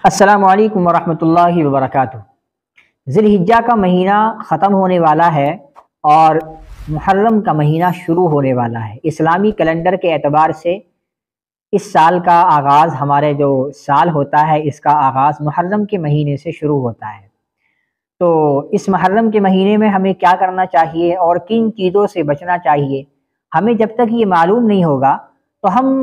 السلام علیکم ورحمۃ اللہ وبرکاتہ۔ ذی الحجہ کا مہینہ ختم ہونے والا ہے اور محرم کا مہینہ شروع ہونے والا ہے۔ اسلامی کیلنڈر کے اعتبار سے اس سال کا آغاز، ہمارے جو سال ہوتا ہے اس کا آغاز محرم کے مہینے سے شروع ہوتا ہے۔ تو اس محرم کے مہینے میں ہمیں کیا کرنا چاہیے اور کن چیزوں سے بچنا چاہیے، ہمیں جب تک یہ معلوم نہیں ہوگا تو ہم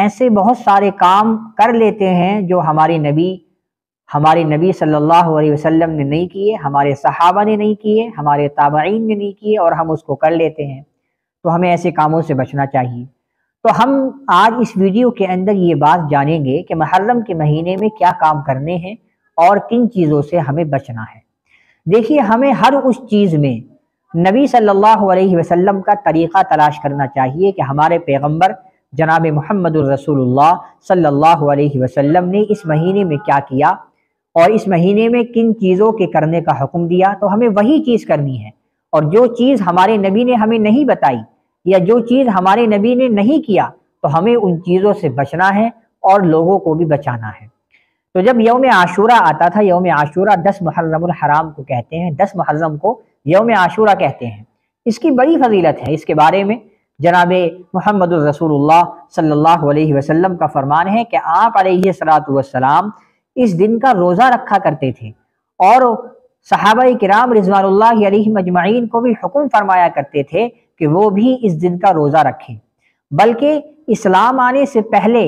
ایسے بہت سارے کام کر لیتے ہیں جو ہمارے نبی صلی اللہ علیہ وسلم نے نہیں کیے، ہمارے صحابہ نے نہیں کیے، ہمارے تابعین نے نہیں کیے، اور ہم اس کو کر لیتے ہیں۔ تو ہمیں ایسے کاموں سے بچنا چاہیے۔ تو ہم آج اس ویڈیو کے اندر یہ بات جانیں گے کہ محرم کے مہینے میں کیا کام کرنے ہیں اور کن چیزوں سے ہمیں بچنا ہے۔ دیکھیے، ہمیں ہر اس چیز میں نبی صلی اللہ علیہ وسلم کا طریقہ تلاش کرنا چاہیے کہ ہمارے پیغمبر جناب محمد الرسول اللہ صلی اللہ علیہ وسلم نے اس مہینے میں کیا کیا اور اس مہینے میں کن چیزوں کے کرنے کا حکم دیا، تو ہمیں وہی چیز کرنی ہے۔ اور جو چیز ہمارے نبی نے ہمیں نہیں بتائی یا جو چیز ہمارے نبی نے نہیں کیا، تو ہمیں ان چیزوں سے بچنا ہے اور لوگوں کو بھی بچانا ہے۔ تو جب یوم عاشورہ آتا تھا، یوم عاشورہ 10 محرم الحرام کو کہتے ہیں، 10 محرم کو یوم عاشورہ کہتے ہیں۔ اس کی بڑی فضیلت ہے۔ اس کے بارے میں جناب محمد الرسول اللہ صلی اللہ علیہ وسلم کا فرمان ہے کہ آپ علیہ السلام اس دن کا روزہ رکھا کرتے تھے، اور صحابہ کرام رضوان اللہ علیہم اجمعین کو بھی حکم فرمایا کرتے تھے کہ وہ بھی اس دن کا روزہ رکھیں۔ بلکہ اسلام آنے سے پہلے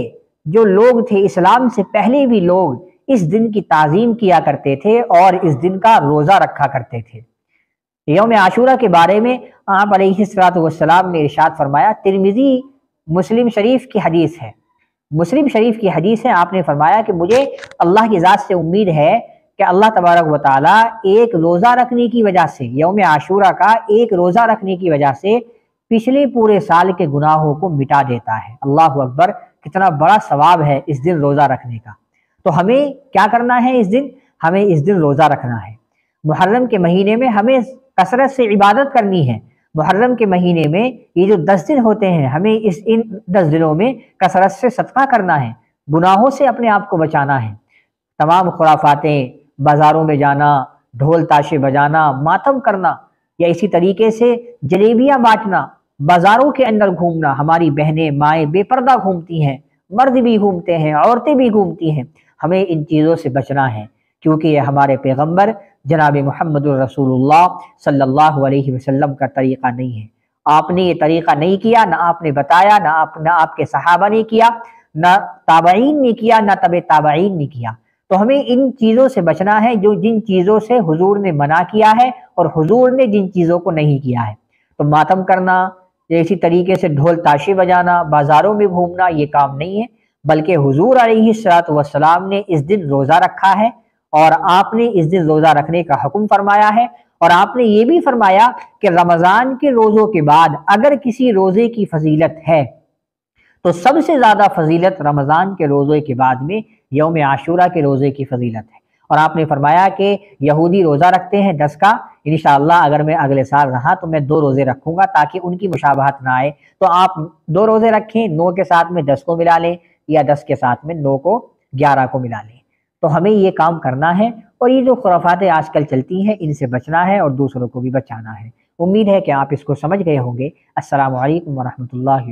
جو لوگ تھے، اسلام سے پہلے بھی لوگ اس دن کی تعظیم کیا کرتے تھے اور اس دن کا روزہ رکھا کرتے تھے۔ یوم عاشورہ کے بارے میں آپ علیہ السلام نے ارشاد فرمایا، ترمذی مسلم شریف کی حدیث ہے، مسلم شریف کی حدیث ہے، آپ نے فرمایا کہ مجھے اللہ کی ذات سے امید ہے کہ اللہ تبارک و تعالیٰ ایک روزہ رکھنے کی وجہ سے، یوم عاشورہ کا ایک روزہ رکھنے کی وجہ سے پچھلے پورے سال کے گناہوں کو مٹا دیتا ہے۔ اللہ اکبر، کتنا بڑا ثواب ہے اس دن روزہ رکھنے کا۔ تو ہمیں کیا کرنا ہے اس دن؟ ہمیں اس دن روزہ رکھنا ہے۔ محرم کے مہینے میں ہمیں کثرت سے عبادت کرنی ہے۔ محرم کے مہینے میں یہ جو 10 دن ہوتے ہیں، ہمیں ان 10 دنوں میں کثرت سے صدقہ کرنا ہے، گناہوں سے اپنے آپ کو بچانا ہے۔ تمام خرافاتیں، بازاروں میں جانا، ڈھول تاشے بجانا، ماتم کرنا، یا اسی طریقے سے جلیبیاں بانٹنا، بازاروں کے اندر گھومنا، ہماری بہنیں مائیں بے پردہ گھومتی ہیں، مرد بھی گھومتے ہیں، عورتیں بھی گھومتی ہیں۔ ہمیں ان چیزوں سے بچنا ہے، کیونکہ یہ ہمارے پیغمبر جناب محمد الرسول اللہ صلی اللہ علیہ وسلم کا طریقہ نہیں ہے۔ آپ نے یہ طریقہ نہیں کیا، نہ آپ نے بتایا، نہ آپ کے صحابہ نے کیا، نہ تابعین نے کیا، نہ تبع تابعین نے کیا۔ تو ہمیں ان چیزوں سے بچنا ہے جن چیزوں سے حضور نے منع کیا ہے اور حضور نے جن چیزوں کو نہیں کیا ہے۔ تو ماتم کرنا، اسی طریقے سے ڈھول تاشے بجانا، بازاروں میں گھومنا، یہ کام نہیں ہے، بلکہ حضور علیہ السلام نے اس دن روزہ رکھا ہے، اور آپ نے اس دن روزہ رکھنے کا حکم فرمایا ہے۔ اور آپ نے یہ بھی فرمایا کہ رمضان کے روزوں کے بعد اگر کسی روزے کی فضیلت ہے تو سب سے زیادہ فضیلت رمضان کے روزے کے بعد میں یوم عاشورہ کے روزے کی فضیلت ہے۔ اور آپ نے فرمایا کہ یہودی روزہ رکھتے ہیں 10 کا، انشاءاللہ اگر میں اگلے سال رہا تو میں 2 روزے رکھوں گا تاکہ ان کی مشابہت نہ آئے۔ تو آپ 2 روزے رکھیں، 9 کے ساتھ میں 10 کو ملا لیں، یا 10 کے ساتھ میں 9 کو 11 کو ملا لیں۔ تو ہمیں یہ کام کرنا ہے، اور یہ جو خرافاتیں آج کل چلتی ہیں ان سے بچنا ہے اور دوسروں کو بھی بچانا ہے۔ امید ہے کہ آپ اس کو سمجھ گئے ہوں گے۔ السلام علیکم ورحمۃ اللہ۔